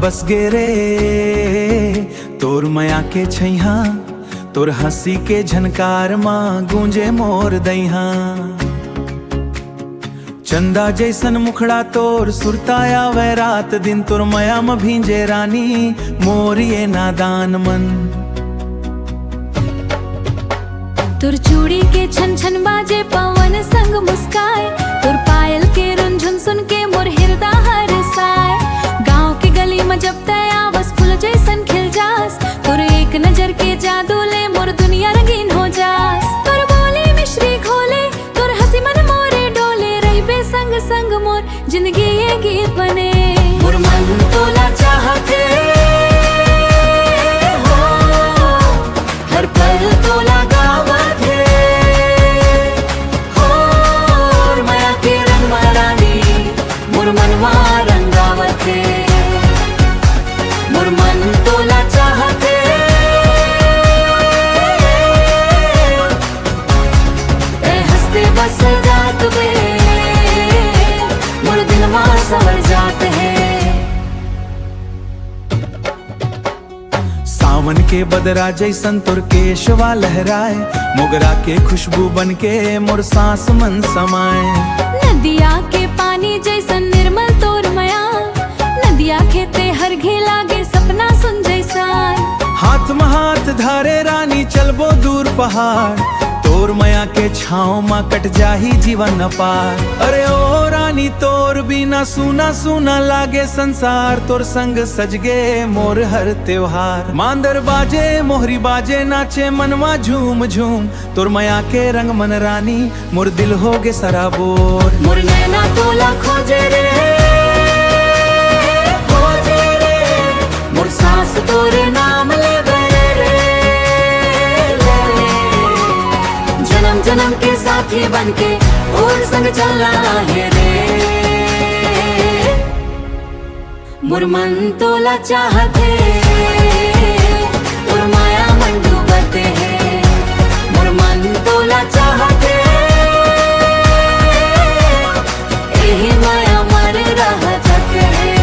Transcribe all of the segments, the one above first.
बस गे रे तोर मया के छैहा, तोर हंसी के झनकार माँ गूंजे मोर दैहा। चंदा जैसन मुखड़ा तोर सुरताया वह रात दिन, तोर मया में भींजे रानी मोर ये नादान मन। तुर चूड़ी के छन छन बाजे पवन संग मुस्काए, तुर पायल के रुंझुन सुन के मोर हृदय हरसाए। गांव की गली में जब तया बस फूल जैसन खिल जास, तुर एक नजर के जादू ले मोर दुनिया रंगीन हो जास। तुर बोली मिश्री घोले, तुर हंसी मन मोरे डोले, रही बे संग संग मोर जिंदगी ये गीत बने। मोर मन तोला चाहते हो, हर पल तोला गावत है हो, माया के रंग मरानी मोर मनवा रंगावत है। मोर मन तोला चाहते ए हंसते बस जात बे मोर दिलवा सवर जात है। सावन के बदरा जैसन तोर केशवा लहराए, मोगरा के खुशबू बन के मोर सांस मन समाए। नदिया के पानी जैसन निर्मल तोर मया, नदिया खेते हर घे लागे सपना सुन जैसा। हाथ में हाथ धारे रानी चलबो दूर पहाड़, तोर मया के छाँव माँ कट जाही जीवन अपार। अरे ओ रानी तोर बिना सुना सुना लागे संसार, तोर संग सजगे मोर हर त्योहार। मांदर बाजे मोहरी बाजे नाचे मनवा झूम झूम, तोर मया के रंग मन रानी मोर दिल होगे सराबोर। मोर नैना तोला खोजे रे खोजे रे, मोर सांस तोरे नाम ले जन्म के साथी बनके और संग चलना है रे। मोर मन तोला चाहते तोर माया मन डूबते है। मोर मन तोला चाहते यही माया मर रहा जाते है।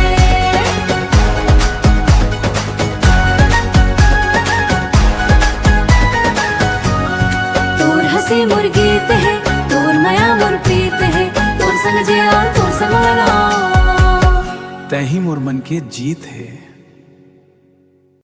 तोर हंसी मोर गीत है, तोर माया मोर प्रीत है, तोर संग जिया तोर संग मना, तही मोर मन के जीत है।